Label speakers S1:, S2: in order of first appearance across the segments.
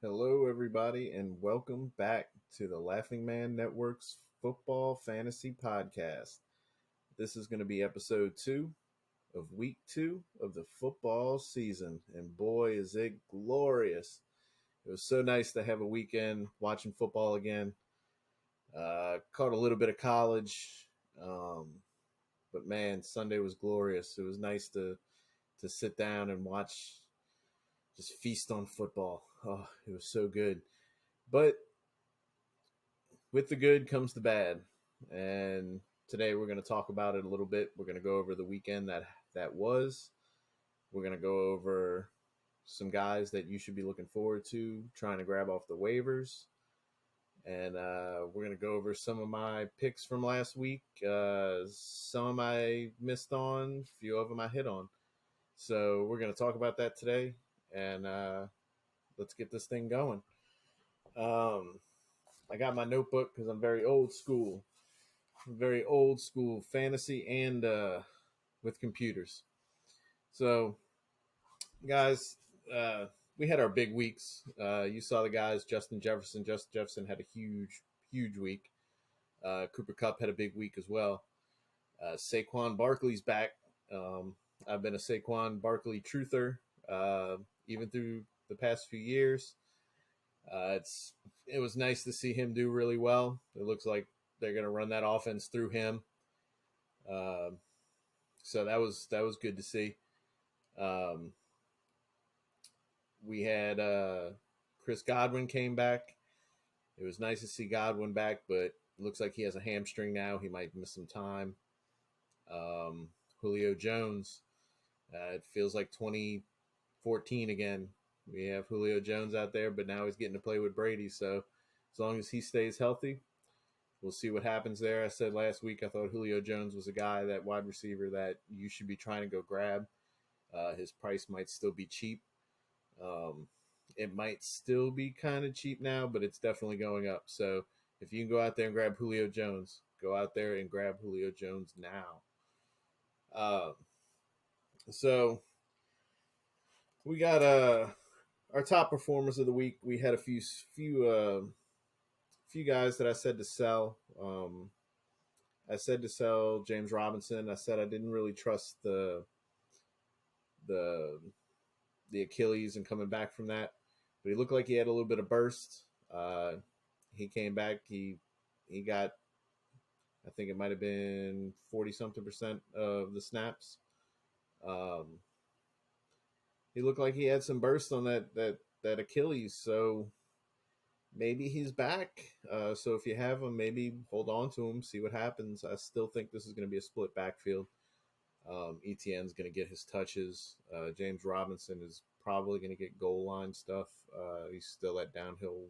S1: Hello, everybody, and welcome back to the Laughing Man Network's Football Fantasy Podcast. This is going to be episode 2 of week 2 of the football season, and boy, is it glorious! It was so nice to have a weekend watching football again. Caught a little bit of college, but man, Sunday was glorious. It was nice to sit down and watch, just feast on football. Oh, it was so good. But with the good comes the bad. And today we're going to talk about it a little bit. We're going to go over the weekend that was. We're going to go over some guys that you should be looking forward to, trying to grab off the waivers. And we're going to go over some of my picks from last week. Some of them I missed on, a few of them I hit on. So we're going to talk about that today. And let's get this thing going. I got my notebook because I'm very old school. Very old school fantasy and with computers. So, guys, we had our big weeks. You saw the guys, Justin Jefferson. Justin Jefferson had a huge week. Cooper Kupp had a big week as well. Saquon Barkley's back. I've been a Saquon Barkley truther even through the past few years. It was nice to see him do really well. It looks like they're going to run that offense through him. So that was good to see. We had Chris Godwin came back. It was nice to see Godwin back, but it looks like he has a hamstring now. He might miss some time. Julio Jones. It feels like 2014 again. We have Julio Jones out there, but now he's getting to play with Brady. So as long as he stays healthy, we'll see what happens there. I said last week I thought Julio Jones was a guy, that wide receiver, that you should be trying to go grab. His price might still be cheap. It might still be kind of cheap now, but it's definitely going up. So if you can go out there and grab Julio Jones, go out there and grab Julio Jones now. So we got our top performers of the week. We had a few guys that I said to sell. I said to sell James Robinson. I said I didn't really trust the Achilles and coming back from that, but he looked like he had a little bit of burst. He came back. He got, I think it might have been 40-something% of the snaps. He looked like he had some burst on that Achilles, so maybe he's back. So if you have him, maybe hold on to him, see what happens. I still think this is going to be a split backfield. ETN's going to get his touches. James Robinson is probably going to get goal line stuff. He's still that downhill,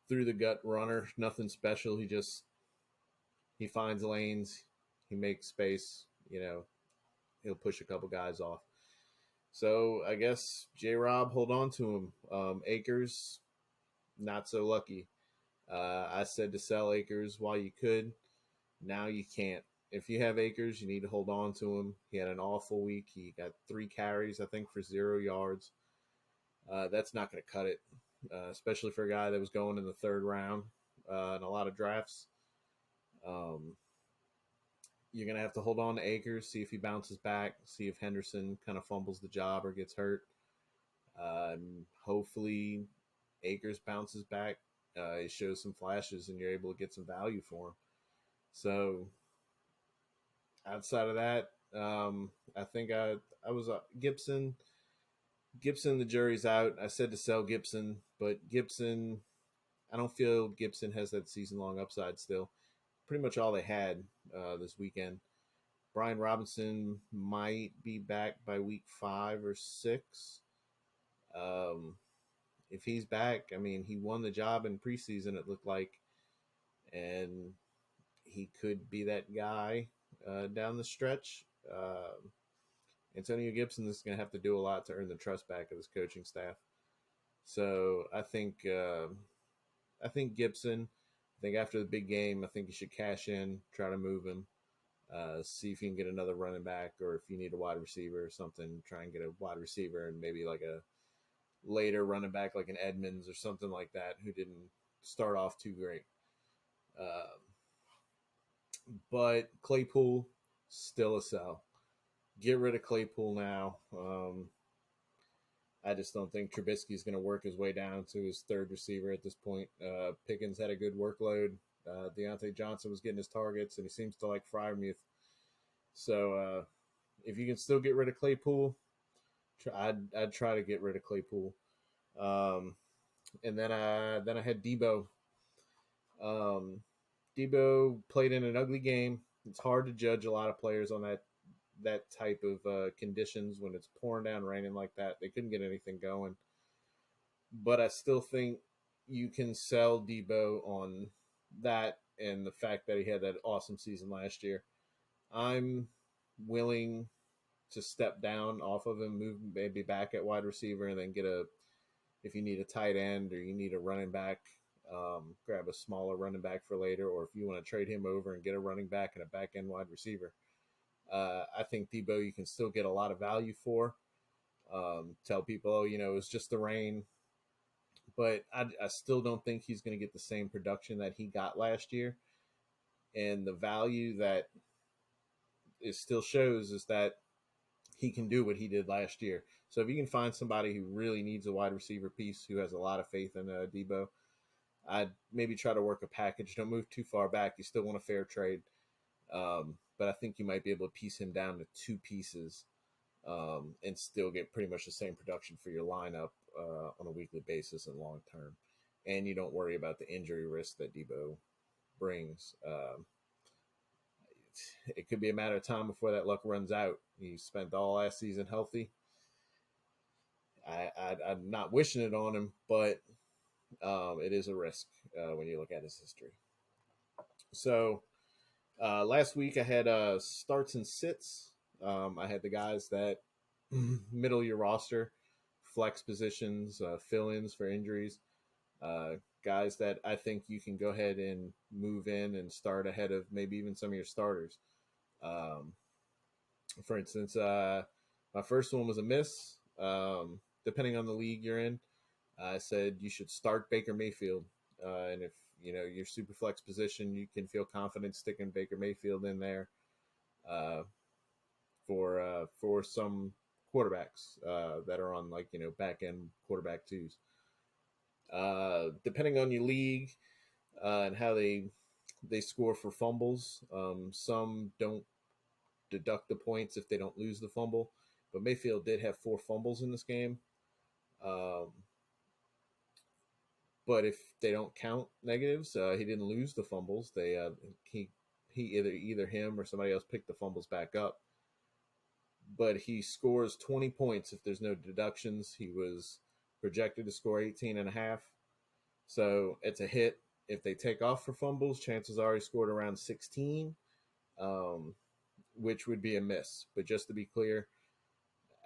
S1: through the gut runner. Nothing special. He finds lanes. He makes space. He'll push a couple guys off. So I guess J-Rob, hold on to him. Akers, not so lucky. I said to sell Akers while you could. Now you can't. If you have Akers, you need to hold on to him. He had an awful week. He got 3 carries, I think, for 0 yards. That's not going to cut it, especially for a guy that was going in the 3rd round in a lot of drafts. You're going to have to hold on to Akers, see if he bounces back, see if Henderson kind of fumbles the job or gets hurt. Hopefully Akers bounces back. He shows some flashes and you're able to get some value for him. So outside of that, I think I was Gibson. The jury's out. I said to sell Gibson, but Gibson, I don't feel Gibson has that season-long upside still. Pretty much all they had this weekend. Brian Robinson might be back by week 5 or 6. If he's back, I mean, he won the job in preseason, it looked like, and he could be that guy down the stretch. Antonio Gibson is going to have to do a lot to earn the trust back of his coaching staff. So I think Gibson. I think after the big game, I think you should cash in, try to move him, see if you can get another running back, or if you need a wide receiver or something, try and get a wide receiver and maybe like later running back like an Edmonds or something like that who didn't start off too great. But Claypool, still a sell. Get rid of Claypool now. I just don't think Trubisky is going to work his way down to his third receiver at this point. Pickens had a good workload. Deontay Johnson was getting his targets, and he seems to like Freiermuth. So if you can still get rid of Claypool, I'd try to get rid of Claypool. And then I had Debo. Debo played in an ugly game. It's hard to judge a lot of players on that type of conditions when it's pouring down, raining like that. They couldn't get anything going. But I still think you can sell Debo on that and the fact that he had that awesome season last year. I'm willing to step down off of him, move maybe back at wide receiver, and then if you need a tight end or you need a running back, grab a smaller running back for later, or if you want to trade him over and get a running back and a back end wide receiver. I think Debo you can still get a lot of value for. Tell people, it's just the rain. But I still don't think he's going to get the same production that he got last year. And the value that it still shows is that he can do what he did last year. So if you can find somebody who really needs a wide receiver piece, who has a lot of faith in Debo, I'd maybe try to work a package. Don't move too far back. You still want a fair trade. But I think you might be able to piece him down to two pieces and still get pretty much the same production for your lineup on a weekly basis and long term. And you don't worry about the injury risk that Debo brings. It could be a matter of time before that luck runs out. He spent all last season healthy. I'm not wishing it on him, but it is a risk when you look at his history. So last week I had starts and sits. I had the guys that middle your roster, flex positions, fill-ins for injuries, guys that I think you can go ahead and move in and start ahead of maybe even some of your starters. For instance, my first one was a miss. Depending on the league you're in, I said you should start Baker Mayfield. And if your super flex position, you can feel confident sticking Baker Mayfield in there for some quarterbacks that are on back end quarterback twos. Depending on your league and how they score for fumbles, some don't deduct the points if they don't lose the fumble, but Mayfield did have 4 fumbles in this game. But if they don't count negatives, he didn't lose the fumbles. He either him or somebody else picked the fumbles back up. But he scores 20 points if there's no deductions. He was projected to score 18.5. So it's a hit. If they take off for fumbles, chances are he scored around 16, which would be a miss. But just to be clear,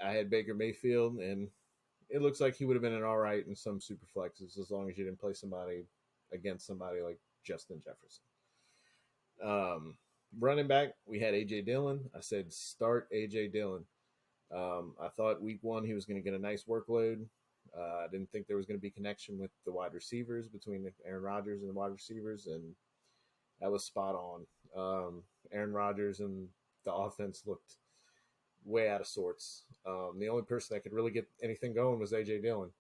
S1: I had Baker Mayfield, and it looks like he would have been an all right in some super flexes as long as you didn't play somebody against somebody like Justin Jefferson. Running back, we had A.J. Dillon. I said start A.J. Dillon. I thought week 1 he was going to get a nice workload. I didn't think there was going to be connection with the wide receivers between Aaron Rodgers and the wide receivers, and that was spot on. Aaron Rodgers and the offense looked way out of sorts. The only person that could really get anything going was A.J. Dillon.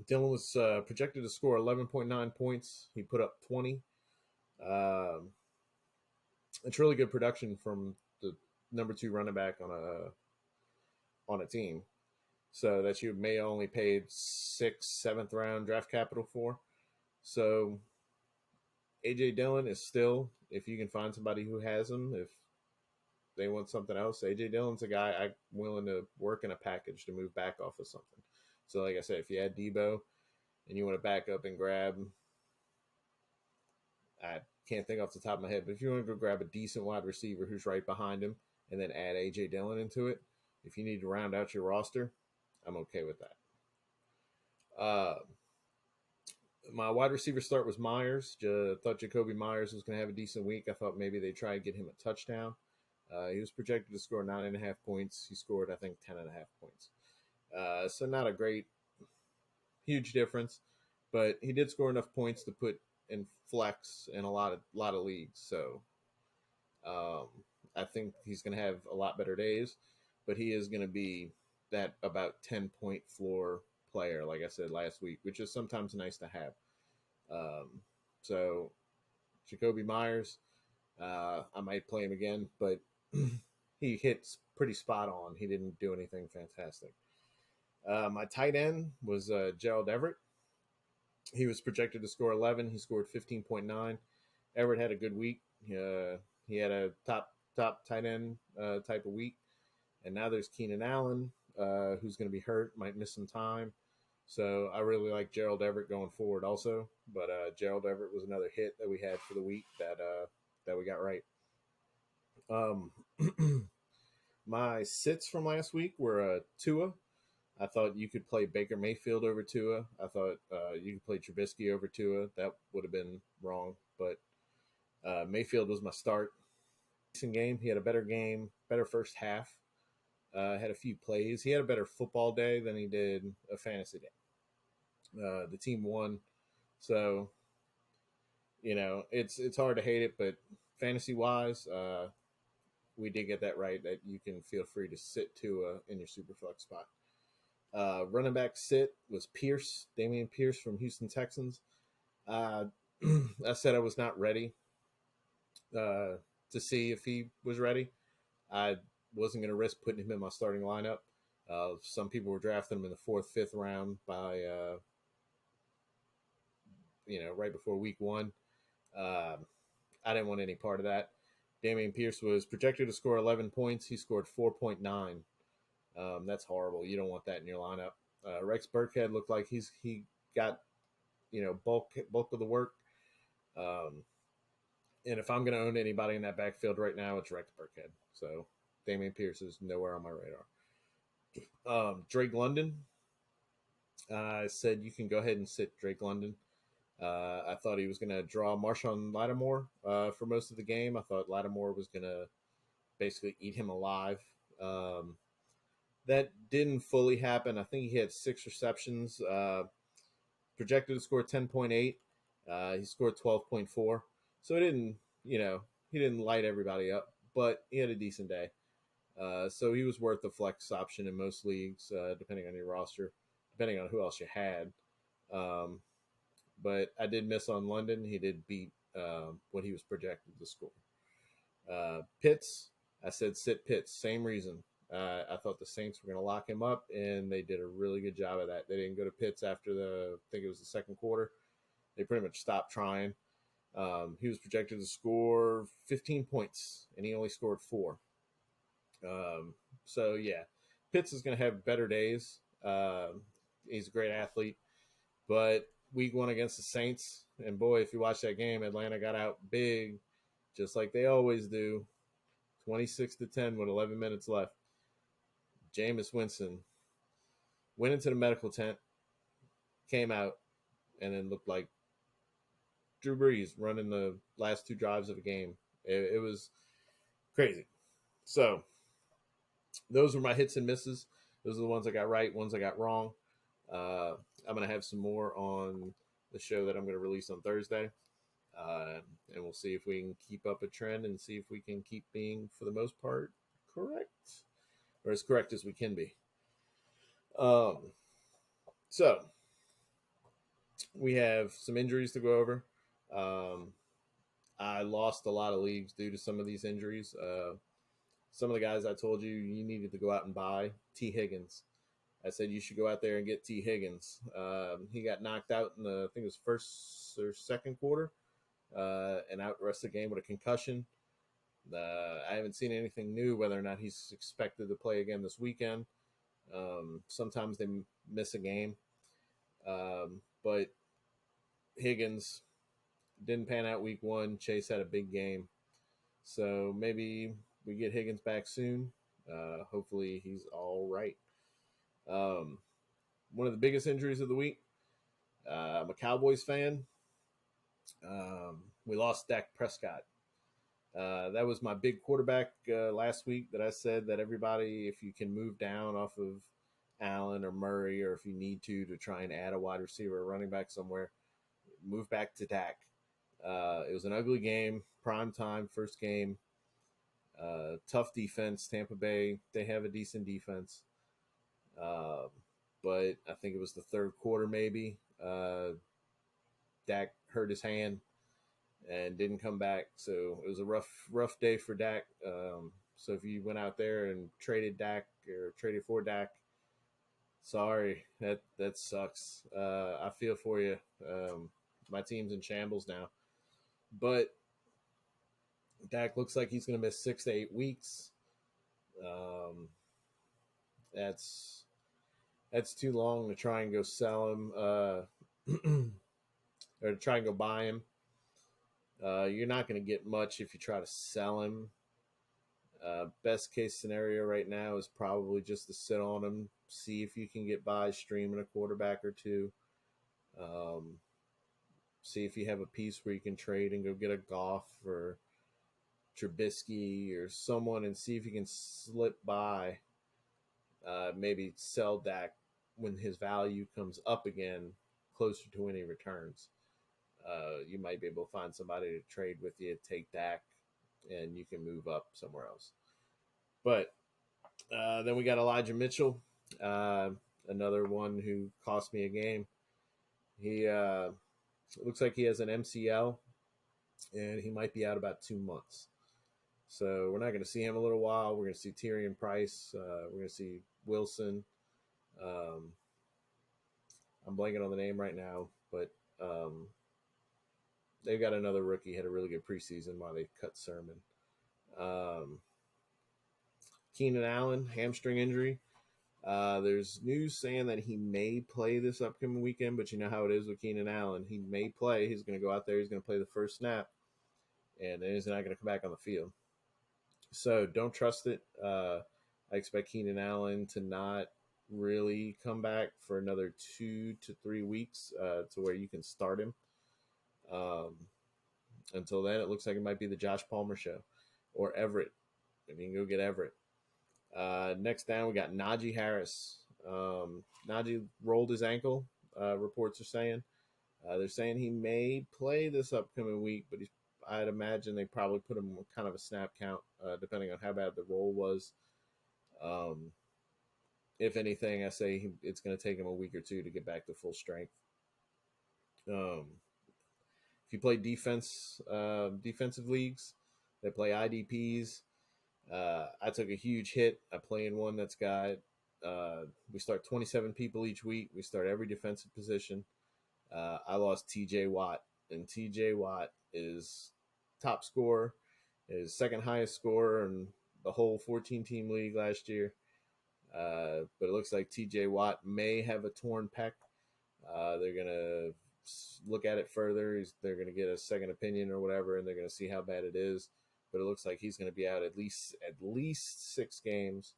S1: Dillon was projected to score 11.9 points. He put up 20. It's really good production from the number 2 running back on a team. So that you may only paid 6th, 7th round draft capital for. So A.J. Dillon is still, if you can find somebody who has him, if they want something else, A.J. Dillon's a guy I'm willing to work in a package to move back off of something. So like I said, if you had Debo and you want to back up and grab, I can't think off the top of my head, but if you want to go grab a decent wide receiver who's right behind him and then add A.J. Dillon into it, if you need to round out your roster, I'm okay with that. My wide receiver start was Myers. Thought Jacoby Myers was going to have a decent week. I thought maybe they'd try and get him a touchdown. He was projected to score 9.5 points. He scored, I think, 10.5 points. So not a huge difference, but he did score enough points to put in flex in a lot of leagues. So um, I think he's going to have a lot better days, but he is going to be that about 10-point floor player, like I said last week, which is sometimes nice to have. So Jacoby Myers, I might play him again, but he hits pretty spot on. He didn't do anything fantastic. My tight end was Gerald Everett. He was projected to score 11. He scored 15.9. Everett had a good week. He had a top tight end type of week. And now there's Keenan Allen, who's going to be hurt, might miss some time. So I really like Gerald Everett going forward also. But Gerald Everett was another hit that we had for the week that we got right. My sits from last week were Tua. I thought you could play Baker Mayfield over Tua. I thought you could play Trubisky over Tua. That would have been wrong. But Mayfield was my start. Decent game. He had a better game, better first half. Had a few plays. He had a better football day than he did a fantasy day. The team won. So, it's hard to hate it, but fantasy-wise, we did get that right, that you can feel free to sit Tua in your Superflex spot. Running back sit was Damian Pierce from Houston Texans. I said I was not ready to see if he was ready. I wasn't going to risk putting him in my starting lineup. Some people were drafting him in the 4th, 5th round by, right before week 1. I didn't want any part of that. Damian Pierce was projected to score 11 points. He scored 4.9. That's horrible. You don't want that in your lineup. Rex Burkhead looked like he got bulk of the work. And if I'm going to own anybody in that backfield right now, it's Rex Burkhead. So Damian Pierce is nowhere on my radar. Drake London. I said you can go ahead and sit Drake London. I thought he was going to draw Marshawn Lattimore for most of the game. I thought Lattimore was going to basically eat him alive. That didn't fully happen. I think he had 6 receptions. Projected to score 10.8. He scored 12.4. So it didn't, he didn't light everybody up, but he had a decent day. So he was worth the flex option in most leagues, depending on your roster, depending on who else you had. But I did miss on London. He did beat what he was projected to score. Pitts, I said sit Pitts. Same reason. I thought the Saints were going to lock him up, and they did a really good job of that. They didn't go to Pitts after I think it was the 2nd quarter. They pretty much stopped trying. He was projected to score 15 points, and he only scored 4. So, yeah, Pitts is going to have better days. He's a great athlete. But week 1 against the Saints, and boy, if you watch that game, Atlanta got out big, just like they always do, 26-10 with 11 minutes left. Jameis Winston went into the medical tent, came out, and then looked like Drew Brees running the last 2 drives of a game. It was crazy. So those were my hits and misses. Those are the ones I got right, ones I got wrong. I'm going to have some more on the show that I'm going to release on Thursday. And we'll see if we can keep up a trend and see if we can keep being, for the most part, correct. Or as correct as we can be. So we have some injuries to go over. I lost a lot of leagues due to some of these injuries. Some of the guys I told you needed to go out and buy. T. Higgins. I said you should go out there and get T. Higgins. He got knocked out in I think it was 1st or 2nd quarter, and out the rest of the game with a concussion. I haven't seen anything new whether or not he's expected to play again this weekend. Sometimes they miss a game. But Higgins didn't pan out week 1. Chase had a big game. So maybe we get Higgins back soon. Hopefully he's all right. One of the biggest injuries of the week. I'm a Cowboys fan. We lost Dak Prescott. That was my big quarterback last week that I said that everybody, if you can move down off of Allen or Murray, or if you need to try and add a wide receiver or running back somewhere, move back to Dak. It was an ugly game, prime time, first game. Tough defense. Tampa Bay, they have a decent defense. Uh, but I think it was the third quarter, maybe. Dak hurt his hand and didn't come back. So it was a rough day for Dak. So if you went out there and traded Dak or traded for Dak, sorry, that sucks. I feel for you. My team's in shambles now. But Dak looks like he's going to miss 6 to 8 weeks. That's too long to try and go sell him or to try and go buy him. You're not going to get much if you try to sell him. Best case scenario right now is probably just to sit on him, see if you can get by streaming a quarterback or two. See if you have a piece where you can trade and go get a Goff or Trubisky or someone and see if you can slip by. Maybe sell Dak when his value comes up again, closer to when he returns. You might be able to find somebody to trade with you, take Dak, and you can move up somewhere else. But then we got Elijah Mitchell, another one who cost me a game. He looks like he has an MCL, and he might be out about 2 months. So we're not going to see him a little while. We're going to see Tyrion Price. We're going to see Wilson. I'm blanking on the name right now, but they've got another rookie. Had a really good preseason while they cut Sermon. Keenan Allen, hamstring injury. There's news saying that he may play this upcoming weekend, but you know how it is with Keenan Allen. He may play. He's going to go out there. He's going to play the first snap, and then he's not going to come back on the field. So don't trust it. I expect Keenan Allen to not really come back for another 2 to 3 weeks to where you can start him. Until then, it looks like it might be the Josh Palmer show or Everett. If you can go get Everett. Next down, we got Najee Harris. Najee rolled his ankle, reports are saying. They're saying he may play this upcoming week, but I'd imagine they probably put him on kind of a snap count, depending on how bad the roll was. If anything, I say it's going to take him a week or two to get back to full strength. If you play defensive leagues, they play IDPs. I took a huge hit. I play in one that's got, we start 27 people each week. We start every defensive position. I lost TJ Watt, and TJ Watt is top scorer, is second highest scorer in the whole 14-team league last year. But it looks like TJ Watt may have a torn pec. They're going to look at it further. They're going to get a second opinion or whatever, and they're going to see how bad it is. But it looks like he's going to be out at least 6 games,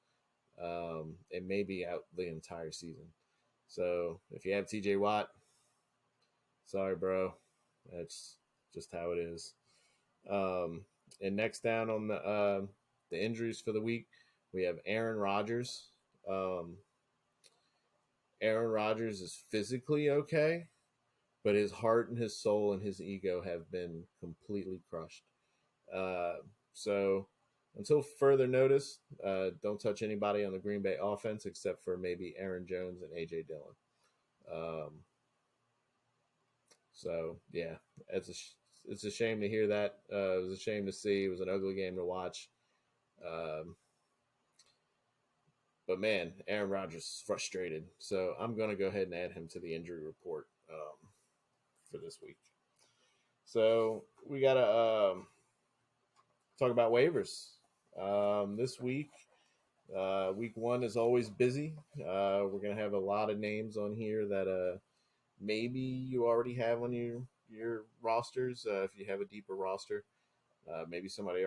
S1: and maybe out the entire season. So if you have TJ Watt, sorry, bro. That's just how it is. And next down on the injuries for the week, we have Aaron Rodgers. Aaron Rodgers is physically okay, but his heart and his soul and his ego have been completely crushed. So until further notice, don't touch anybody on the Green Bay offense except for maybe Aaron Jones and A.J. Dillon. So, yeah, it's a shame to hear that. It was a shame to see. It was an ugly game to watch. But, man, Aaron Rodgers is frustrated. So I'm going to go ahead and add him to the injury report for this week. So we got to talk about waivers. This week, week 1 is always busy. We're going to have a lot of names on here that maybe you already have on your rosters. If you have a deeper roster, maybe somebody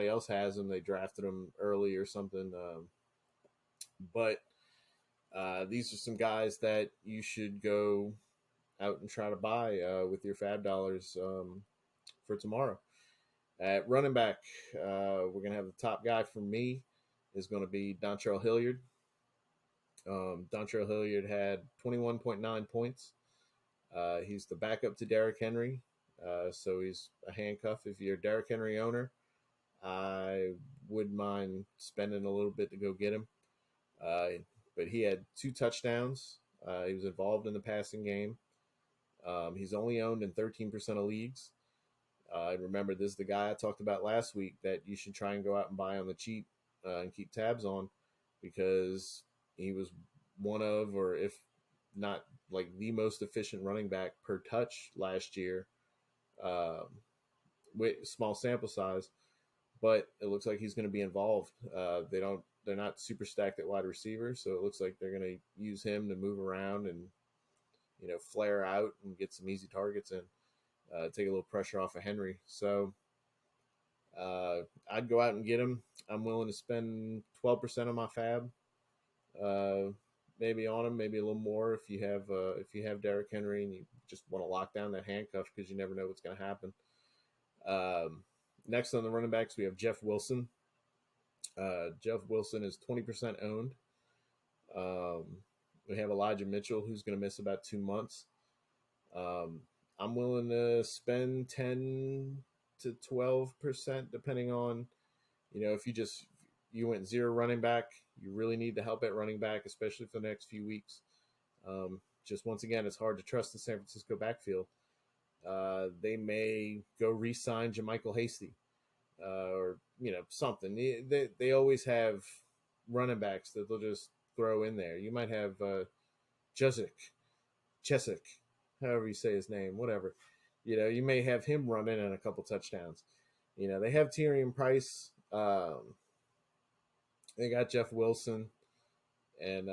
S1: else has them. They drafted them early or something. But these are some guys that you should go out and try to buy with your fab dollars for tomorrow. At running back, we're going to have the top guy for me is going to be Dontrell Hilliard. Dontrell Hilliard had 21.9 points. He's the backup to Derrick Henry, so he's a handcuff. If you're a Derrick Henry owner, I wouldn't mind spending a little bit to go get him. But he had 2 touchdowns. He was involved in the passing game. He's only owned in 13% of leagues. Remember, this is the guy I talked about last week that you should try and go out and buy on the cheap and keep tabs on, because he was one of, or if not like the most efficient running back per touch last year, with small sample size. But it looks like he's going to be involved. They're not super stacked at wide receiver, so it looks like they're going to use him to move around and flare out and get some easy targets and take a little pressure off of Henry. So I'd go out and get him. I'm willing to spend 12% of my fab, maybe on him, maybe a little more if you have Derrick Henry and you just want to lock down that handcuff because you never know what's going to happen. Next on the running backs, we have Jeff Wilson. Jeff Wilson is 20% owned. We have Elijah Mitchell, who's going to miss about 2 months. I'm willing to spend 10 to 12%, depending on, if you went 0 running back, you really need the help at running back, especially for the next few weeks. Just once again, it's hard to trust the San Francisco backfield. They may go re-sign JaMychal Hasty, or something. They always have running backs that they'll just throw in there. You might have Chesick, however you say his name, whatever. You may have him run in a couple touchdowns. They have Tyrion Price. They got Jeff Wilson, and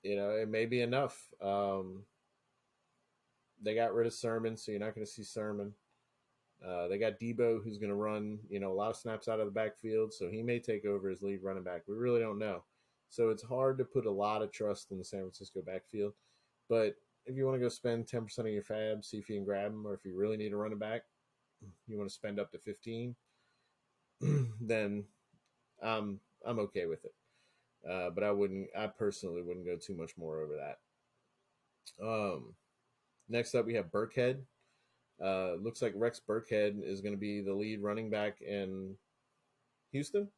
S1: it may be enough. They got rid of Sermon, so you're not going to see Sermon. They got Debo, who's going to run, a lot of snaps out of the backfield, so he may take over as lead running back. We really don't know. So it's hard to put a lot of trust in the San Francisco backfield. But if you want to go spend 10% of your fab, see if you can grab him, or if you really need a running back, you want to spend up to 15, then I'm okay with it. But I personally wouldn't go too much more over that. Next up, we have Burkhead. Looks like Rex Burkhead is going to be the lead running back in Houston.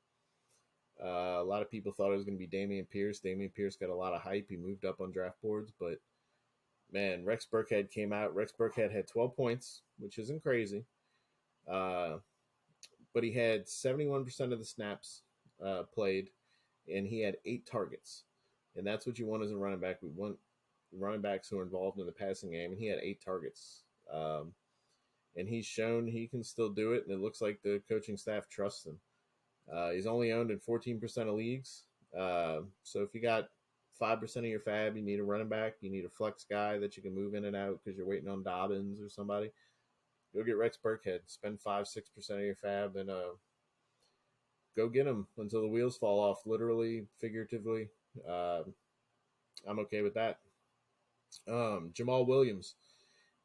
S1: A lot of people thought it was going to be Dameon Pierce. Dameon Pierce got a lot of hype. He moved up on draft boards, but man, Rex Burkhead came out. Rex Burkhead had 12 points, which isn't crazy. But he had 71% of the snaps played, and he had 8 targets. And that's what you want as a running back. We want running backs who are involved in the passing game, and he had 8 targets. And he's shown he can still do it, and it looks like the coaching staff trusts him. He's only owned in 14% of leagues. So if you got 5% of your fab, you need a running back, you need a flex guy that you can move in and out because you're waiting on Dobbins or somebody, go get Rex Burkhead. Spend 5-6% of your fab and go get him until the wheels fall off, literally, figuratively. I'm okay with that. Jamal Williams.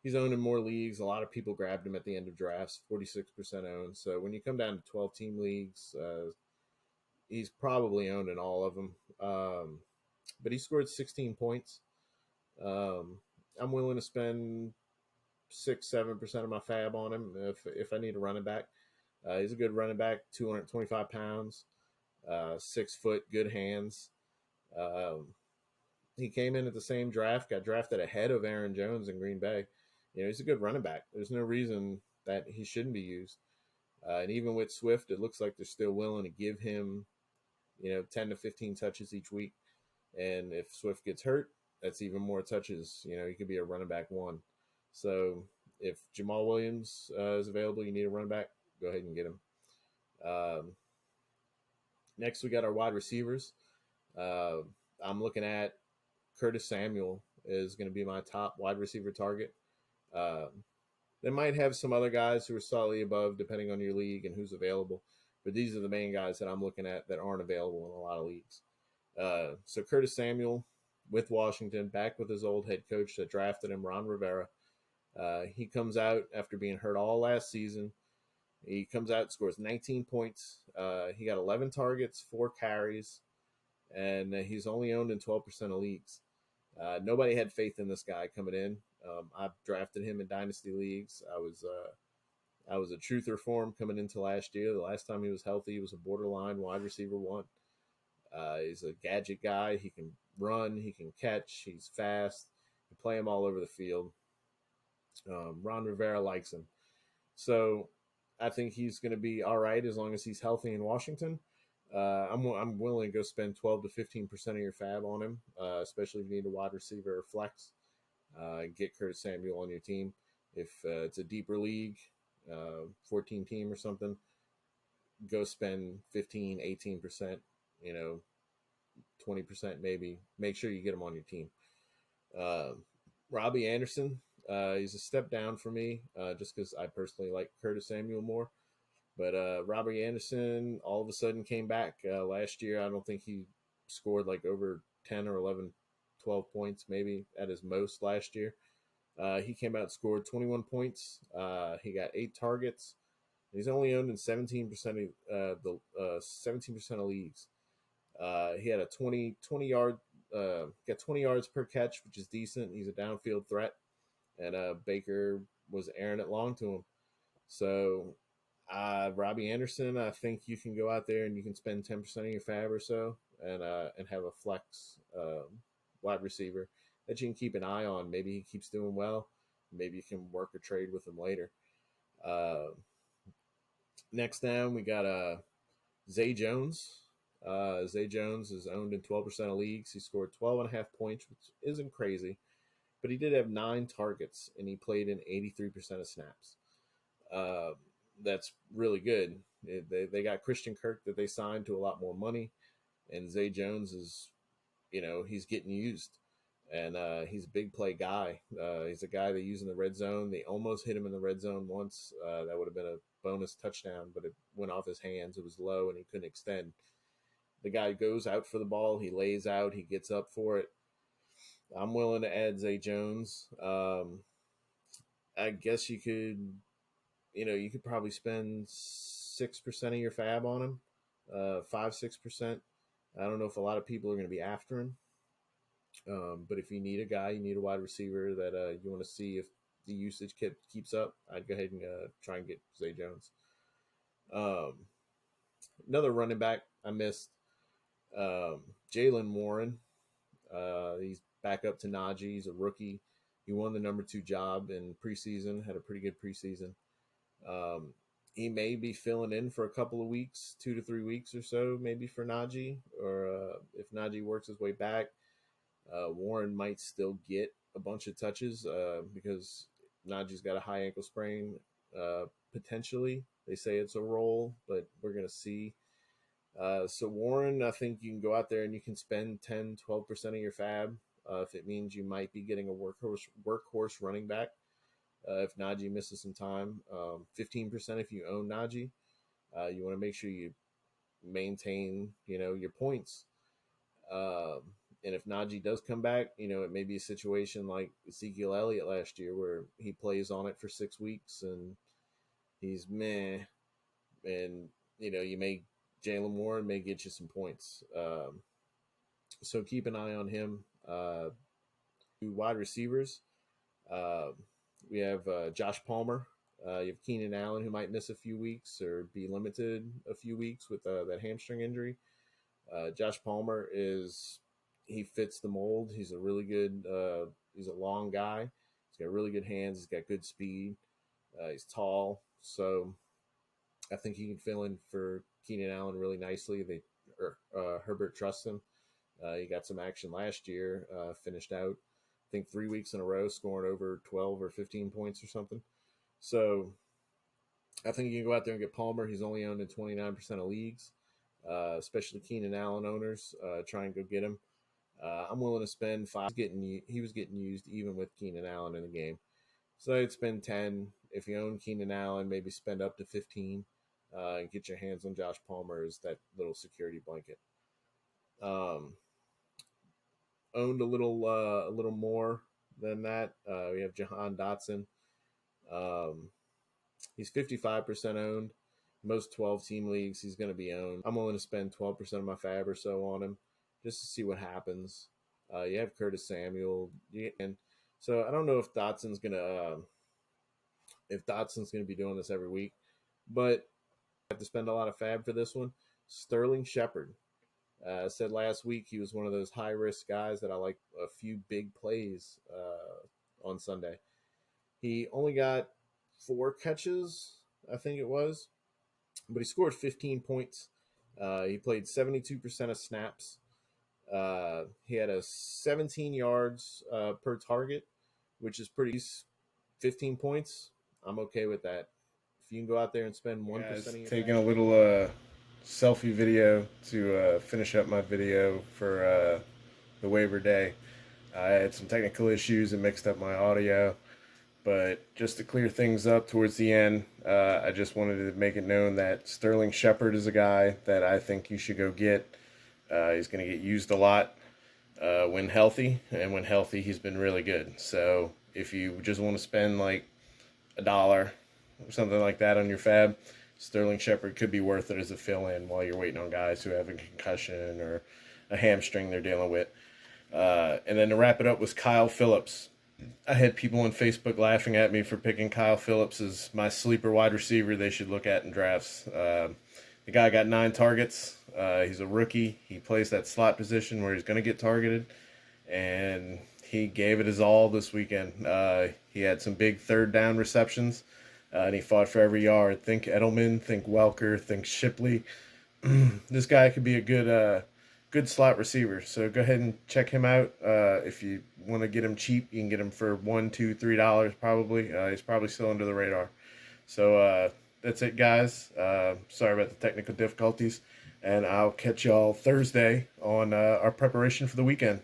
S1: He's owned in more leagues. A lot of people grabbed him at the end of drafts, 46% owned. So when you come down to 12-team leagues, he's probably owned in all of them. But he scored 16 points. I'm willing to spend 6-7% of my fab on him if I need a running back. He's a good running back, 225 pounds, 6 foot, good hands. He came in at the same draft, got drafted ahead of Aaron Jones in Green Bay. He's a good running back. There's no reason that he shouldn't be used. And even with Swift, it looks like they're still willing to give him, 10 to 15 touches each week. And if Swift gets hurt, that's even more touches. He could be a running back 1. So if Jamal Williams is available, you need a running back, go ahead and get him. Next, we got our wide receivers. I'm looking at Curtis Samuel is going to be my top wide receiver target. They might have some other guys who are slightly above, depending on your league and who's available. But these are the main guys that I'm looking at that aren't available in a lot of leagues. So Curtis Samuel with Washington, back with his old head coach that drafted him, Ron Rivera. He comes out after being hurt all last season. He comes out, scores 19 points. He got 11 targets, 4 carries. and he's only owned in 12% of leagues. Nobody had faith in this guy coming in. I drafted him in dynasty leagues. I was a truther for him coming into last year. The last time he was healthy, he was a borderline wide receiver one. He's a gadget guy. He can run. He can catch. He's fast. You play him all over the field. Ron Rivera likes him. So I think he's going to be all right as long as he's healthy in Washington. I'm willing to go spend 12 to 15% of your fab on him, especially if you need a wide receiver or flex. Get Curtis Samuel on your team. If it's a deeper league, 14 team or something, go spend 15, 18%, 20% maybe. Make sure you get him on your team. Robbie Anderson, he's a step down for me just because I personally like Curtis Samuel more. But Robbie Anderson all of a sudden came back last year. I don't think he scored like over 10 or 11, 12 points maybe at his most last year. He came out and scored 21 points. He got 8 targets. He's only owned in 17% of the 17% of leagues. He had a 20 yard got 20 yards per catch, which is decent. He's a downfield threat, and Baker was airing it long to him. So Robbie Anderson, I think you can go out there and you can spend 10% of your fab or so, and have a flex wide receiver that you can keep an eye on. Maybe he keeps doing well. Maybe you can work a trade with him later. Next down, we got Zay Jones. Zay Jones is owned in 12% of leagues. He scored 12.5 points, which isn't crazy, but he did have 9 targets, and he played in 83% of snaps. That's really good. They got Christian Kirk that they signed to a lot more money, and Zay Jones is, he's getting used, and he's a big play guy. He's a guy they use in the red zone. They almost hit him in the red zone once. That would have been a bonus touchdown, but it went off his hands. It was low, and he couldn't extend. The guy goes out for the ball. He lays out. He gets up for it. I'm willing to add Zay Jones. I guess you could, you could probably spend 6% of your fab on him, 5-6%. I don't know if a lot of people are going to be after him. But if you need a guy, you need a wide receiver that you want to see if the usage keeps up, I'd go ahead and try and get Zay Jones. Another running back I missed, Jaylen Warren. He's back up to Najee. He's a rookie. He won the number 2 job in preseason, had a pretty good preseason. He may be filling in for a couple of weeks, 2 to 3 weeks or so, maybe for Najee, or if Najee works his way back, Warren might still get a bunch of touches because Najee's got a high ankle sprain. Potentially, they say it's a roll, but we're going to see. So Warren, I think you can go out there and you can spend 10-12% of your fab if it means you might be getting a workhorse running back. If Najee misses some time, 15% if you own Najee. You want to make sure you maintain, your points. And if Najee does come back, it may be a situation like Ezekiel Elliott last year where he plays on it for 6 weeks and he's meh. And, Jaylen Warren may get you some points. So keep an eye on him. Wide receivers. We have Josh Palmer. You have Keenan Allen, who might miss a few weeks or be limited a few weeks with that hamstring injury. Josh Palmer he fits the mold. He's a really good, he's a long guy. He's got really good hands. He's got good speed. He's tall. So I think he can fill in for Keenan Allen really nicely. Herbert trusts him. He got some action last year, finished out, I think 3 weeks in a row, scoring over 12 or 15 points or something. So I think you can go out there and get Palmer. He's only owned in 29% of leagues, especially Keenan Allen owners. Try and go get him. I'm willing to spend 5. He was getting used even with Keenan Allen in the game. So I'd spend 10. If you own Keenan Allen, maybe spend up to 15 and get your hands on Josh Palmer as that little security blanket. Owned a little more than that. We have Jahan Dotson. He's 55% owned. Most 12-team leagues, he's going to be owned. I'm willing to spend 12% of my fab or so on him. just to see what happens. You have Curtis Samuel, and so I don't know if Dotson's gonna be doing this every week, but I have to spend a lot of fab for this one. Sterling Shepard said last week he was one of those high risk guys that I like a few big plays on Sunday. He only got 4 catches, I think it was, but he scored 15 points. He played 72% of snaps. He had a 17 yards per target, which is pretty. 15 points. I'm okay with that. If you can go out there and spend 1% of your
S2: taking a little selfie video to finish up my video for the waiver day. I had some technical issues and mixed up my audio, but just to clear things up towards the end, I just wanted to make it known that Sterling Shepard is a guy that I think you should go get. He's going to get used a lot when healthy, and when healthy, he's been really good. So if you just want to spend like $1 or something like that on your fab, Sterling Shepard could be worth it as a fill-in while you're waiting on guys who have a concussion or a hamstring they're dealing with. And then to wrap it up was Kyle Phillips. I had people on Facebook laughing at me for picking Kyle Phillips as my sleeper wide receiver they should look at in drafts. The guy got 9 targets. He's a rookie. He plays that slot position where he's going to get targeted. And he gave it his all this weekend. He had some big third down receptions. And he fought for every yard. Think Edelman, think Welker, think Shipley. This guy could be a good slot receiver. So go ahead and check him out. If you want to get him cheap, you can get him for $1, $2, $3 probably. He's probably still under the radar. So that's it, guys. Sorry about the technical difficulties. And I'll catch y'all Thursday on our preparation for the weekend.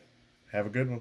S2: Have a good one.